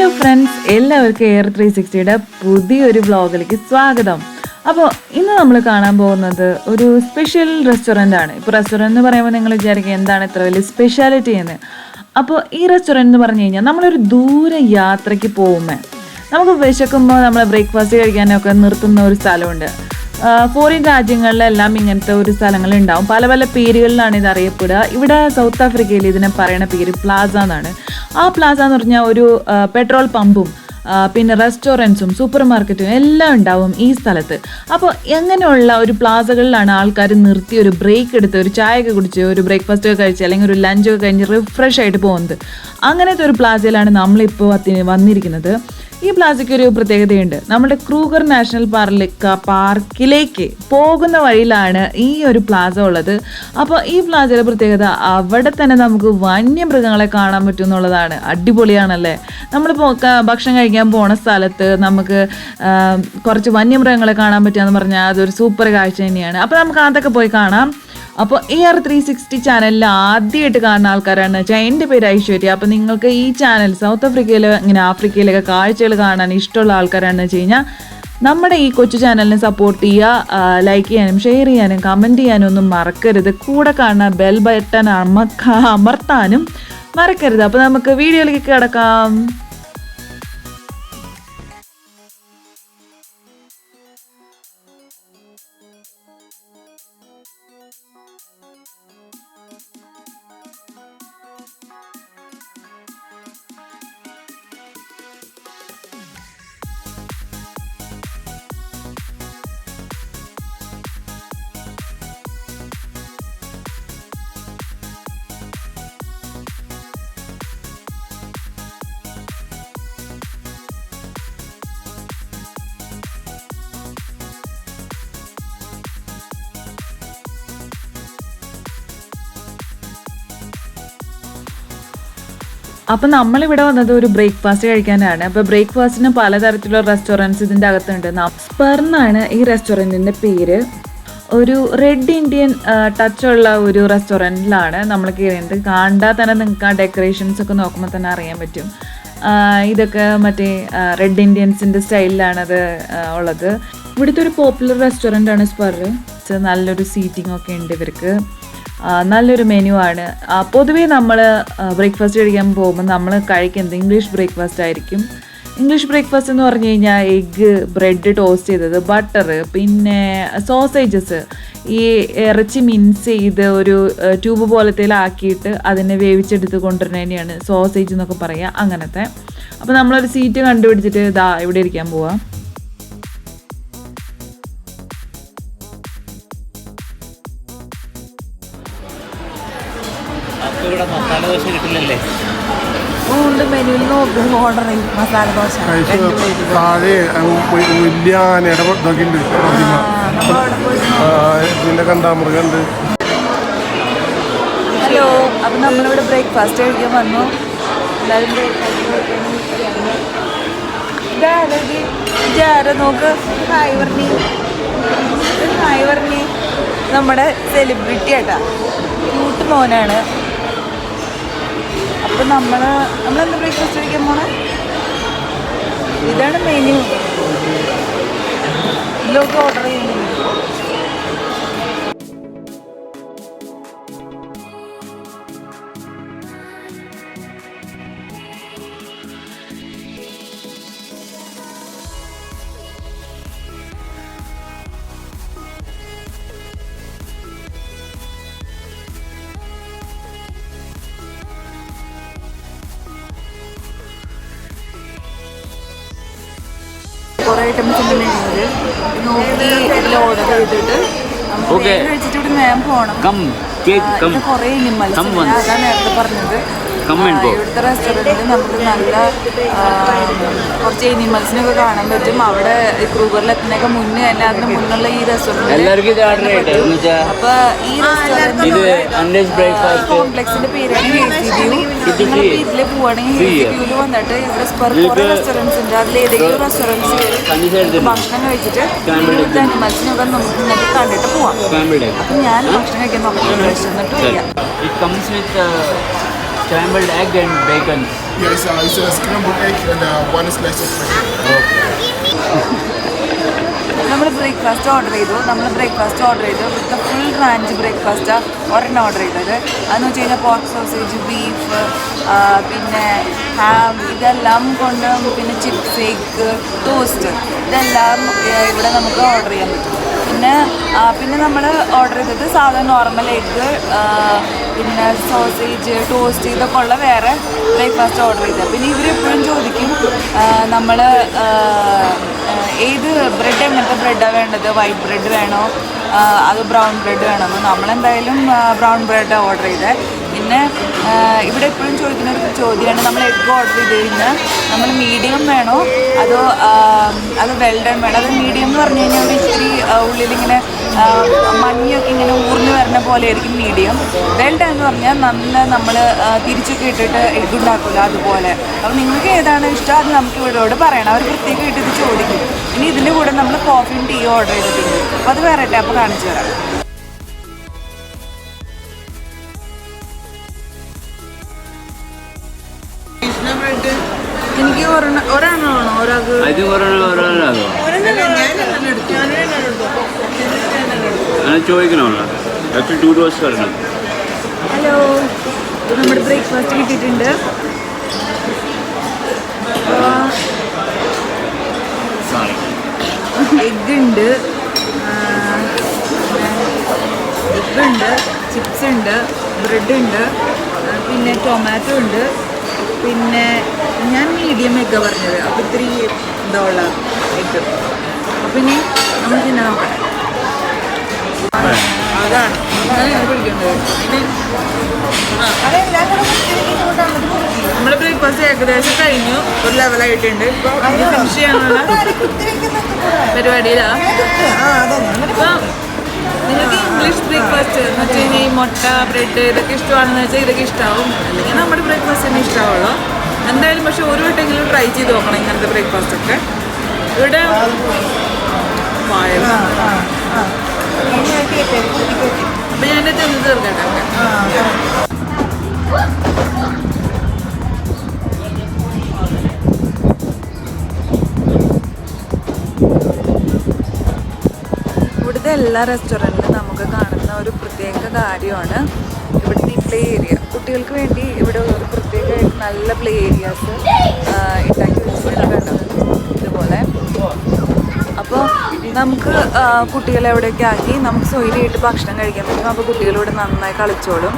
Hello friends, എല്ലാവർക്കും air 360യുടെ പുതിയൊരു വ്ളോഗിലേക്ക് സ്വാഗതം. അപ്പോൾ ഇന്ന് നമ്മൾ കാണാൻ പോകുന്നത് ഒരു സ്പെഷ്യൽ റെസ്റ്റോറൻ്റ് ആണ്. ഇപ്പോൾ റെസ്റ്റോറൻറ്റ് എന്ന് പറയുമ്പോൾ നിങ്ങൾ വിചാരിക്കുക എന്താണ് ഇത്ര വലിയ സ്പെഷ്യാലിറ്റി എന്ന്. അപ്പോൾ ഈ റെസ്റ്റോറൻറ്റ് എന്ന് പറഞ്ഞു കഴിഞ്ഞാൽ നമ്മളൊരു ദൂര യാത്രയ്ക്ക് പോകുമ്പോൾ നമുക്ക് വിശക്കുമ്പോൾ നമ്മൾ ബ്രേക്ക്ഫാസ്റ്റ് കഴിക്കാനൊക്കെ നിർത്തുന്ന ഒരു സ്ഥലമുണ്ട്. ഫോറിൻ രാജ്യങ്ങളിലെല്ലാം ഇങ്ങനത്തെ ഒരു സ്ഥലങ്ങളുണ്ടാവും. പല പല പേരുകളിലാണ് ഇത് അറിയപ്പെടുക. ഇവിടെ സൗത്ത് ആഫ്രിക്കയിൽ ഇതിനെ പറയുന്ന പേര് പ്ലാസ എന്നാണ്. ആ പ്ലാസ എന്ന് പറഞ്ഞാൽ ഒരു പെട്രോൾ പമ്പും പിന്നെ റെസ്റ്റോറൻറ്റ്സും സൂപ്പർ മാർക്കറ്റും എല്ലാം ഉണ്ടാവും ഈ സ്ഥലത്ത്. അപ്പോൾ എങ്ങനെയുള്ള ഒരു പ്ലാസകളിലാണ് ആൾക്കാർ നിർത്തി ഒരു ബ്രേക്ക് എടുത്ത് ഒരു ചായയൊക്കെ കുടിച്ച് ഒരു ബ്രേക്ക്ഫാസ്റ്റ് ഒക്കെ കഴിച്ച് അല്ലെങ്കിൽ ഒരു ലഞ്ചൊക്കെ കഴിഞ്ഞ് റിഫ്രഷ് ആയിട്ട് പോകുന്നത്. അങ്ങനത്തെ ഒരു പ്ലാസയിലാണ് നമ്മളിപ്പോൾ വന്നിരിക്കുന്നത്. ഈ പ്ലാസയ്ക്ക് ഒരു പ്രത്യേകതയുണ്ട്. നമ്മുടെ ക്രൂഗർ നാഷണൽ പാർക്കിലേക്ക് പോകുന്ന വഴിയിലാണ് ഈ ഒരു പ്ലാസ ഉള്ളത്. അപ്പോൾ ഈ പ്ലാസയുടെ പ്രത്യേകത അവിടെ തന്നെ നമുക്ക് വന്യമൃഗങ്ങളെ കാണാൻ പറ്റും എന്നുള്ളതാണ്. അടിപൊളിയാണല്ലേ. നമ്മളിപ്പോൾ ഭക്ഷണം കഴിക്കാൻ പോണ സ്ഥലത്ത് നമുക്ക് കുറച്ച് വന്യമൃഗങ്ങളെ കാണാൻ പറ്റുകയെന്ന് പറഞ്ഞാൽ അതൊരു സൂപ്പർ കാഴ്ച തന്നെയാണ്. അപ്പോൾ നമുക്ക് അതൊക്കെ പോയി കാണാം. അപ്പോൾ AR 360 ചാനലിൽ ആദ്യമായിട്ട് കാണുന്ന ആൾക്കാരാണെന്ന് വെച്ചാൽ എൻ്റെ പേര് ഐശ്വര്യ. അപ്പോൾ നിങ്ങൾക്ക് ഈ ചാനൽ സൗത്ത് ആഫ്രിക്കയിൽ ഇങ്ങനെ ആഫ്രിക്കയിലൊക്കെ കാഴ്ചകൾ കാണാൻ ഇഷ്ടമുള്ള ആൾക്കാരാണെന്ന് വെച്ച് കഴിഞ്ഞാൽ നമ്മുടെ ഈ കൊച്ചു ചാനലിനെ സപ്പോർട്ട് ചെയ്യുക. ലൈക്ക് ചെയ്യാനും ഷെയർ ചെയ്യാനും കമൻറ്റ് ചെയ്യാനും ഒന്നും മറക്കരുത്. കൂടെ കാണുന്ന ബെൽ ബട്ടൺ അമർത്താനും മറക്കരുത്. അപ്പോൾ നമുക്ക് വീഡിയോയിലേക്ക് കിടക്കാം. അപ്പം നമ്മളിവിടെ വന്നത് ഒരു ബ്രേക്ക്ഫാസ്റ്റ് കഴിക്കാനാണ്. അപ്പോൾ ബ്രേക്ക്ഫാസ്റ്റിന് പലതരത്തിലുള്ള റെസ്റ്റോറൻറ്റ്സ് ഇതിൻ്റെ അകത്തുണ്ട്. സ്പെർന്നാണ് ഈ റെസ്റ്റോറൻറ്റിൻ്റെ പേര്. ഒരു റെഡ് ഇന്ത്യൻ ടച്ചുള്ള ഒരു റെസ്റ്റോറൻറ്റിലാണ് നമ്മൾ കയറിയത്. കണ്ടാൽ തന്നെ നിങ്ങൾക്ക് ആ ഡെക്കറേഷൻസ് ഒക്കെ നോക്കുമ്പോൾ തന്നെ അറിയാൻ പറ്റും. ഇതൊക്കെ മറ്റേ റെഡ് ഇന്ത്യൻസിൻ്റെ സ്റ്റൈലിലാണത് ഉള്ളത്. ഇവിടുത്തെ ഒരു പോപ്പുലർ റെസ്റ്റോറൻ്റാണ് സ്പെർ. നല്ലൊരു സീറ്റിംഗ് ഒക്കെ ഉണ്ട് ഇവർക്ക്. നല്ലൊരു മെനു ആണ്. പൊതുവേ നമ്മൾ ബ്രേക്ക്ഫാസ്റ്റ് കഴിക്കാൻ പോകുമ്പോൾ നമ്മൾ കഴിക്കുന്നത് ഇംഗ്ലീഷ് ബ്രേക്ക്ഫാസ്റ്റ് ആയിരിക്കും. ഇംഗ്ലീഷ് ബ്രേക്ക്ഫാസ്റ്റ് എന്ന് പറഞ്ഞു കഴിഞ്ഞാൽ എഗ്ഗ്, ബ്രെഡ് ടോസ്റ്റ് ചെയ്തത്, ബട്ടർ, പിന്നെ സോസേജസ്, ഈ ഇറച്ചി മിൻസ് ചെയ്ത് ഒരു ട്യൂബ് പോലത്തേലാക്കിയിട്ട് അതിനെ വേവിച്ചെടുത്ത് കൊണ്ടുവരുന്നതിനെയാണ് സോസേജ് എന്നൊക്കെ പറയുക. അങ്ങനത്തെ. അപ്പോൾ നമ്മളൊരു സീറ്റ് കണ്ടുപിടിച്ചിട്ട് ഇതാ ഇവിടെ ഇരിക്കാൻ പോവാം. ഇവിടെ മസാല ദോശ കിട്ടില്ലല്ലേ? മെനുവിൽ നോക്കും ഓർഡർ ചെയ്യും മസാല ദോശ. താഴെ വലിയ ആനയുടെ ഇതൊക്കെ ഉണ്ട്. ഇതിൻ്റെ കണ്ടാമൃഗമുണ്ട്. ഹലോ, അപ്പം നമ്മളിവിടെ ബ്രേക്ക്ഫാസ്റ്റ് കഴിക്കാൻ വന്നു. എല്ലാവരും നോക്ക്. ഹായ് പറഞ്ഞി നമ്മുടെ സെലിബ്രിറ്റി ആട്ടാ, ക്യൂട്ട് മോനാണ്. അപ്പം നമ്മളെന്താ ബ്രേക്ക്ഫാസ്റ്റ് കഴിക്കാൻ പോണേ? ഇതാണ് മെനു. ഇതിലൊക്കെ ഓർഡർ ചെയ്യുന്നത്. കുറേ ഐറ്റംസ് ഉണ്ട് മെനുവിൽ. നോക്കി ഇതിൽ ഓർഡർ ചെയ്തിട്ട് നമുക്ക് കഴിച്ചിട്ട് ഇവിടെ നേരം പോകണം. കുറേ ഇനിമൽസ് അതാണ് നേരത്തെ പറഞ്ഞത്. ഇവിടുത്തെ റെസ്റ്റോറൻറ്റിൽ നമുക്ക് നല്ല കുറച്ച് എനിമൽസിനൊക്കെ കാണാൻ പറ്റും. അവിടെ ഈ ക്രൂഗറിലെത്തുന്നതിനൊക്കെ മുന്നേ തന്നെ അതിന് മുന്നുള്ള ഈ റെസ്റ്റോറൻറ്റ്. അപ്പൊ ഈ റെസ്റ്റോറൻറ്റ് കോംപ്ലക്സിന്റെ പേരാണ് ഇതിൽ പോവാണെങ്കിൽ HCQല് വന്നിട്ട് ഇവിടെ സ്പെർ കുറേ റെസ്റ്റോറൻറ്റ്സ് ഉണ്ട്. അതിൽ ഏതെങ്കിലും റെസ്റ്റോറൻറ്റ്സ് ഭക്ഷണം കഴിച്ചിട്ട് ഇവിടുത്തെ അനിമൽസിനൊക്കെ നമുക്ക് ഇങ്ങനെ കണ്ടിട്ട് പോവാം. അപ്പൊ ഞാൻ ഭക്ഷണം കഴിക്കാൻ നോക്കാം. എന്നിട്ട് വയ്യ. scrambled egg and bacon. Yes, it's a scrambled egg and one slice of bacon. നമ്മൾ ബ്രേക്ക്ഫാസ്റ്റ് ഓർഡർ ചെയ്തു വിത്ത് ഫുൾ റാഞ്ച് ബ്രേക്ക്ഫാസ്റ്റ് ഒരെണ്ണം ഓർഡർ ചെയ്തത്. അതെന്ന് വെച്ച് കഴിഞ്ഞാൽ പോർക്ക് സോസേജ്, ബീഫ്, പിന്നെ ഹാം, ഇതെല്ലാം കൊണ്ട് പിന്നെ ചിപ്സ്, എഗ്, ടോസ്റ്റ്, ഇതെല്ലാം ഇവിടെ നമുക്ക് ഓർഡർ ചെയ്യാൻ പറ്റും. പിന്നെ നമ്മൾ ഓർഡർ ചെയ്തത് സാധാരണ നോർമൽ എഗ്ഗ്, പിന്നെ സോസേജ്, ടോസ്റ്റ്, ഇതൊക്കെ ഉള്ള വേറെ ബ്രേക്ക്ഫാസ്റ്റ് ഓർഡർ ചെയ്തത്. പിന്നെ ഇവരെപ്പോഴും ചോദിക്കും നമ്മൾ ഏത് ബ്രെഡ്, എങ്ങനത്തെ ബ്രെഡാണ് വേണ്ടത്, വൈറ്റ് ബ്രെഡ് വേണോ അത് ബ്രൗൺ ബ്രെഡ് വേണോ എന്ന്. നമ്മളെന്തായാലും ബ്രൗൺ ബ്രെഡ് ഓർഡർ ചെയ്തത്. പിന്നെ ഇവിടെ എപ്പോഴും ചോദിക്കുന്ന ഒരു ചോദ്യമാണ്, നമ്മൾ എഗ്ഗ് ഓർഡർ ചെയ്ത് കഴിഞ്ഞാൽ നമ്മൾ മീഡിയം വേണോ അത് വെൽ ഡൺ വേണോ. അത് മീഡിയം എന്ന് പറഞ്ഞു കഴിഞ്ഞാൽ ഒരു ഇത്തിരി ഉള്ളിലിങ്ങനെ മഞ്ഞൊക്കെ ഇങ്ങനെ ഊർന്ന് വരുന്ന പോലെ ആയിരിക്കും മീഡിയം. വെൽ ഡൺ എന്ന് പറഞ്ഞാൽ നല്ല നമ്മൾ തിരിച്ചൊക്കെ ഇട്ടിട്ട് എഗ്ഗ് ഉണ്ടാക്കില്ല അതുപോലെ. അപ്പോൾ നിങ്ങൾക്ക് ഏതാണ് ഇഷ്ടം അത് നമുക്ക് ഇവരോട് പറയണം. അവർ പ്രത്യേകമായിട്ട് ഇത് ചോദിക്കും. ഇനി ഇതിൻ്റെ കൂടെ നമ്മൾ കോഫിയും ടീ ഓർഡർ ചെയ്തിട്ടുണ്ട്. അപ്പോൾ അത് വേറെ അപ്പോൾ കാണിച്ചു തരാം. എനിക്ക് ഒരെണ്ണമാണോ ഒരാൾക്ക്? ചോദിക്കണമല്ലോ. ഹലോ, നമ്മുടെ ബ്രേക്ക്ഫാസ്റ്റ് കിട്ടിയിട്ടുണ്ട്. എഗ്ഗുണ്ട്, ചിപ്സ് ഉണ്ട്, ബ്രെഡ് ഉണ്ട്, പിന്നെ ടൊമാറ്റോ ഉണ്ട്. പിന്നെ ഞാൻ മീഡിയം എഗ്ഗാണ് പറഞ്ഞത്. അപ്പോൾ ഇത്തിരി ഇതുള്ള എഗ്ഗ്. അപ്പം ഇനി നമ്മൾ തിന്നാൻ നോക്കാം. അതാണ് പിടിക്കേണ്ടത്. നമ്മുടെ ബ്രേക്ക്ഫാസ്റ്റ് ഏകദേശം കഴിഞ്ഞു, ഒരു ലെവലായിട്ടുണ്ട്. ഇപ്പോൾ ഫിനിഷ് ചെയ്യാനുള്ള പരിപാടിയിലാണ്. ഇപ്പം നിങ്ങൾക്ക് ഇംഗ്ലീഷ് ബ്രേക്ക്ഫാസ്റ്റ് എന്ന് വെച്ച് കഴിഞ്ഞാൽ ഈ മുട്ട, ബ്രെഡ് ഇതൊക്കെ ഇഷ്ടമാണെന്ന് വെച്ചാൽ ഇതൊക്കെ ഇഷ്ടമാവും. അല്ലെങ്കിൽ നമ്മുടെ ബ്രേക്ക്ഫാസ്റ്റ് തന്നെ ഇഷ്ടമാവുള്ളൂ. എന്തായാലും പക്ഷെ ഒരു വട്ടെങ്കിലും ട്രൈ ചെയ്ത് നോക്കണം ഇങ്ങനത്തെ ബ്രേക്ക്ഫാസ്റ്റ് ഒക്കെ. ഇവിടെ അപ്പം ഞാൻ ചെന്ന് തീർക്കട്ടെ. ഇവിടുത്തെ എല്ലാ റെസ്റ്റോറൻറ്റിലും നമുക്ക് കാണുന്ന ഒരു പ്രത്യേക കാര്യമാണ് ഇവിടുത്തെ ഈ പ്ലേ ഏരിയ. കുട്ടികൾക്ക് വേണ്ടി ഇവിടെ ഒരു പ്രത്യേകമായിട്ട് നല്ല പ്ലേ ഏരിയാസ് ഉണ്ടാക്കി വെച്ചിട്ടുണ്ട് ഇതുപോലെ. അപ്പോൾ നമുക്ക് കുട്ടികളെ എവിടെയൊക്കെ ആക്കി നമുക്ക് സ്വൈര്യമായിട്ട് ഭക്ഷണം കഴിക്കാൻ പറ്റും. അപ്പോൾ കുട്ടികളിവിടെ നന്നായി കളിച്ചോളും.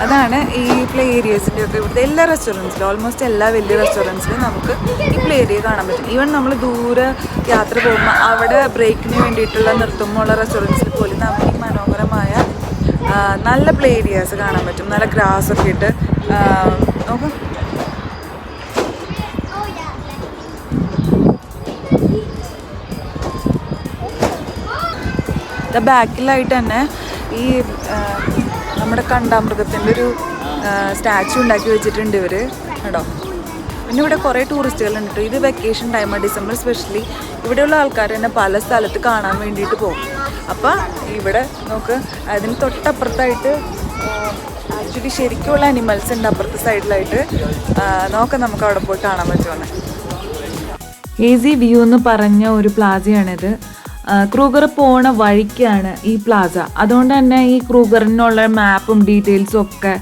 അതാണ് ഈ പ്ലേ ഏരിയസിൻ്റെ ഒക്കെ ഇവിടുത്തെ എല്ലാ റെസ്റ്റോറൻറ്റ്സിലും, ഓൾമോസ്റ്റ് എല്ലാ വലിയ റെസ്റ്റോറൻറ്റ്സിലും നമുക്ക് ഈ പ്ലേ ഏരിയ കാണാൻ പറ്റും. ഈവൻ നമ്മൾ ദൂരെ യാത്ര പോകുമ്പോൾ അവിടെ ബ്രേക്കിന് വേണ്ടിയിട്ടുള്ള നിർത്തുമ്പോൾ റെസ്റ്റോറൻറ്റ്സിൽ പോലും നമുക്ക് ഈ മനോഹരമായ നല്ല പ്ലേ ഏരിയാസ് കാണാൻ പറ്റും. നല്ല ഗ്രാസൊക്കെ ഇട്ട് നോക്കാം. ബാക്കിലായിട്ട് തന്നെ ഈ നമ്മുടെ കണ്ടാമൃഗത്തിൻ്റെ ഒരു സ്റ്റാച്ചു ഉണ്ടാക്കി വെച്ചിട്ടുണ്ട് ഇവർ കേട്ടോ. പിന്നെ ഇവിടെ കുറേ ടൂറിസ്റ്റുകളുണ്ട് കേട്ടോ. ഇത് വെക്കേഷൻ ടൈമാണ്, ഡിസംബർ സ്പെഷ്യലി. ഇവിടെയുള്ള ആൾക്കാർ തന്നെ പല സ്ഥലത്ത് കാണാൻ വേണ്ടിയിട്ട് പോകും. അപ്പോൾ ഇവിടെ നോക്ക്, അതിന് തൊട്ടപ്പുറത്തായിട്ട് ആക്ച്വലി ശരിക്കുള്ള അനിമൽസ് ഉണ്ട് അപ്പുറത്തെ സൈഡിലായിട്ട്. നോക്കാം നമുക്ക് അവിടെ പോയി കാണാൻ പറ്റുമെന്ന്. ഈസി വ്യൂ എന്ന് പറഞ്ഞ ഒരു പ്ലാസയാണിത്. ക്രൂഗർ പോണ വഴിക്കാണ് ഈ പ്ലാസ. അതുകൊണ്ട് തന്നെ ഈ ക്രൂഗറിനുള്ള മാപ്പും ഡീറ്റെയിൽസും ഒക്കെ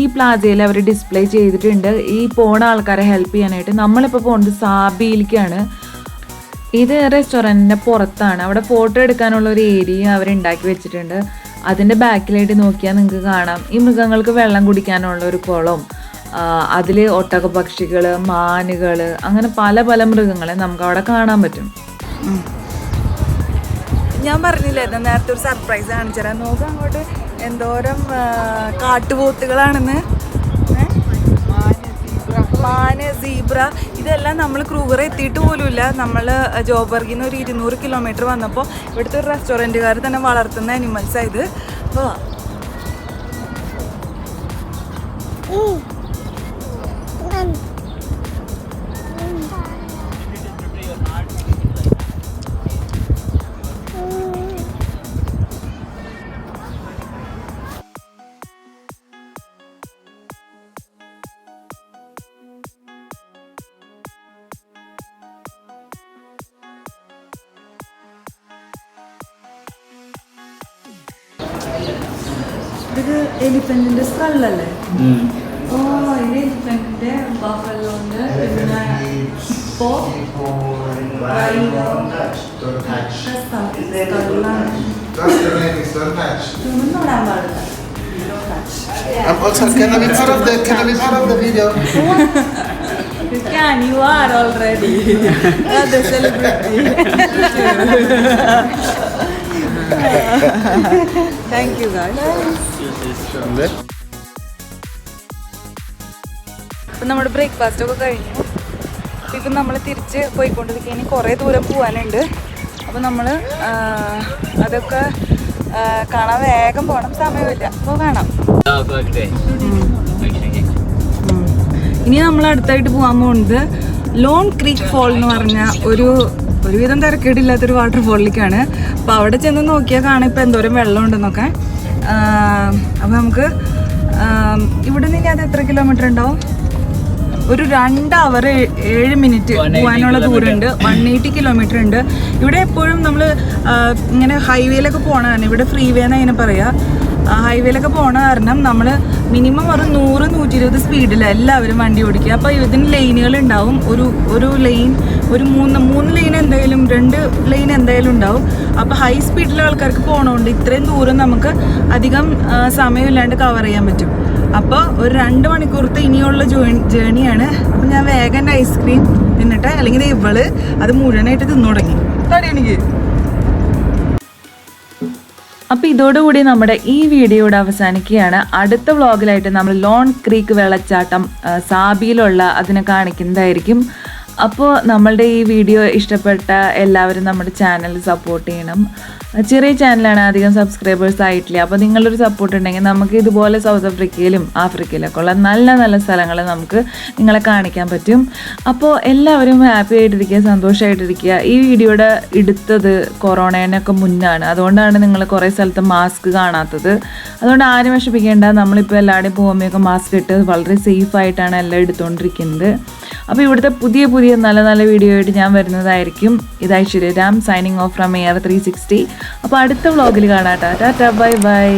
ഈ പ്ലാസയിൽ അവർ ഡിസ്പ്ലേ ചെയ്തിട്ടുണ്ട് ഈ പോണ ആൾക്കാരെ ഹെൽപ്പ് ചെയ്യാനായിട്ട്. നമ്മളിപ്പോൾ പോകുന്നത് സാബിയിലേക്കാണ്. ഇത് റെസ്റ്റോറൻറ്റിൻ്റെ പുറത്താണ്. അവിടെ ഫോട്ടോ എടുക്കാനുള്ള ഒരു ഏരിയ അവരുണ്ടാക്കി വെച്ചിട്ടുണ്ട്. അതിൻ്റെ ബാക്കിലായിട്ട് നോക്കിയാൽ നിങ്ങൾക്ക് കാണാം ഈ മൃഗങ്ങൾക്ക് വെള്ളം കുടിക്കാനുള്ള ഒരു കുളം. അതിൽ ഒട്ടകപക്ഷികൾ, മാനുകൾ, അങ്ങനെ പല പല മൃഗങ്ങളെ നമുക്ക് അവിടെ കാണാൻ പറ്റും. ഞാൻ പറഞ്ഞില്ലായിരുന്നു നേരത്തെ ഒരു സർപ്രൈസ് കാണിച്ചു തരാം. നോക്കാം അങ്ങോട്ട് എന്തോരം കാട്ടുപോത്തുകളാണെന്ന്. മാന്, സീബ്ര, ഇതെല്ലാം നമ്മൾ ക്രൂഗർ എത്തിയിട്ട് പോലുമില്ല. നമ്മൾ ജോബർഗിൽ നിന്ന് ഒരു 200 കിലോമീറ്റർ വന്നപ്പോൾ ഇവിടുത്തെ ഒരു റെസ്റ്റോറൻറ്റുകാർ തന്നെ വളർത്തുന്ന അനിമൽസാണ് ഇത്. അപ്പോൾ ഇത് എലിഫന്റിന്റെ സ്കള്ളല്ലേ? ഓ ഇത് എലിഫന്റിന്റെ ബഫലോന്റെ പിന്നെ Hippo That's the name is don't touch. തൊടാൻ പാടില്ല. Also, can I be part of the video? Can you are already the celebrity. Thank you guys. ഇപ്പം നമ്മുടെ ബ്രേക്ക്ഫാസ്റ്റ് ഒക്കെ കഴിഞ്ഞു. ഇപ്പം നമ്മൾ തിരിച്ച് പോയിക്കൊണ്ടിരിക്കുക. ഇനി കുറേ ദൂരം പോകാനുണ്ട്. അപ്പോൾ നമ്മൾ അതൊക്കെ കാണാൻ വേഗം പോകണം, സമയമില്ല. അപ്പോൾ കാണാം. ഇനി നമ്മൾ അടുത്തായിട്ട് പോകാൻ പോകുന്നത് ലോൺ ക്രീക്ക് ഫോൾ എന്ന് പറഞ്ഞ ഒരുവിധം തിരക്കേടില്ലാത്തൊരു വാട്ടർഫോളിലേക്കാണ്. അപ്പോൾ അവിടെ ചെന്ന് നോക്കിയാൽ കാണാം ഇപ്പോൾ എന്തോരം വെള്ളം ഉണ്ടെന്നൊക്കെ. അപ്പോൾ നമുക്ക് ഇവിടെ നിന്ന് അത് എത്ര കിലോമീറ്റർ ഉണ്ടാവും? ഒരു 2 അവർ 7 മിനിറ്റ് പോകാനുള്ള ദൂരമുണ്ട്. 180 കിലോമീറ്റർ ഉണ്ട്. ഇവിടെ എപ്പോഴും നമ്മൾ ഇങ്ങനെ ഹൈവേയിലൊക്കെ പോകണതാണ്. ഇവിടെ ഫ്രീ വേ എന്ന് അതിനെ പറയാം. ഹൈവേയിലൊക്കെ പോകണ കാരണം നമ്മൾ മിനിമം ഒരു 100-120 സ്പീഡിൽ എല്ലാവരും വണ്ടി ഓടിക്കുക. അപ്പോൾ ഇതിന് ലൈനുകൾ ഉണ്ടാവും. ഒരു ലൈൻ ഒരു 3 ലൈൻ എന്തായാലും 2 ലൈൻ എന്തായാലും ഉണ്ടാവും. അപ്പോൾ ഹൈ സ്പീഡിലെ ആൾക്കാർക്ക് പോകണോണ്ട് ഇത്രയും ദൂരം നമുക്ക് അധികം സമയമില്ലാണ്ട് കവർ ചെയ്യാൻ പറ്റും. അപ്പോൾ ഒരു 2 മണിക്കൂറത്തെ ഇനിയുള്ള ജേണിയാണ്. അപ്പോൾ ഞാൻ വേഗം ഐസ്ക്രീം തിന്നിട്ട്, അല്ലെങ്കിൽ ഇവള് അത് മുഴുവനായിട്ട് തിന്നു തുടങ്ങി. തടി എനിക്ക്. അപ്പോൾ ഇതോടുകൂടി നമ്മുടെ ഈ വീഡിയോ ഇവിടെ അവസാനിക്കുകയാണ്. അടുത്ത വ്ളോഗിലായിട്ട് നമ്മൾ ലോൺ ക്രീക്ക് വെള്ളച്ചാട്ടം സാബിയിലുള്ള അതിനെ കാണിക്കുന്നതായിരിക്കും. അപ്പോൾ നമ്മളുടെ ഈ വീഡിയോ ഇഷ്ടപ്പെട്ട എല്ലാവരും നമ്മുടെ ചാനൽ സപ്പോർട്ട് ചെയ്യണം. ചെറിയ ചാനലാണ്, അധികം സബ്സ്ക്രൈബേഴ്സ് ആയിട്ടില്ല. അപ്പോൾ നിങ്ങളൊരു സപ്പോർട്ട് ഉണ്ടെങ്കിൽ നമുക്ക് ഇതുപോലെ സൗത്ത് ആഫ്രിക്കയിലും ആഫ്രിക്കയിലൊക്കെ ഉള്ള നല്ല നല്ല സ്ഥലങ്ങൾ നമുക്ക് നിങ്ങളെ കാണിക്കാൻ പറ്റും. അപ്പോൾ എല്ലാവരും ഹാപ്പി ആയിട്ടിരിക്കുക, സന്തോഷമായിട്ടിരിക്കുക. ഈ വീഡിയോയുടെ എടുത്തത് കൊറോണേനൊക്കെ മുന്നാണ്. അതുകൊണ്ടാണ് നിങ്ങൾ കുറേ സ്ഥലത്ത് മാസ്ക് കാണാത്തത്. അതുകൊണ്ട് ആരും വിഷമിക്കേണ്ട. നമ്മളിപ്പോൾ എല്ലാവരുടെയും പോകുമ്പോഴൊക്കെ മാസ്ക് ഇട്ട് വളരെ സേഫായിട്ടാണ് എല്ലാം എടുത്തുകൊണ്ടിരിക്കുന്നത്. അപ്പോൾ ഇവിടുത്തെ പുതിയ നല്ല നല്ല വീഡിയോ ആയിട്ട് ഞാൻ വരുന്നതായിരിക്കും. ഇത് ഐശ്വര്യരാം സൈനിങ് ഓഫ് ഫ്രം AR360. അപ്പോൾ അടുത്ത വ്ളോഗിൽ കാണാം. Tata, bye bye.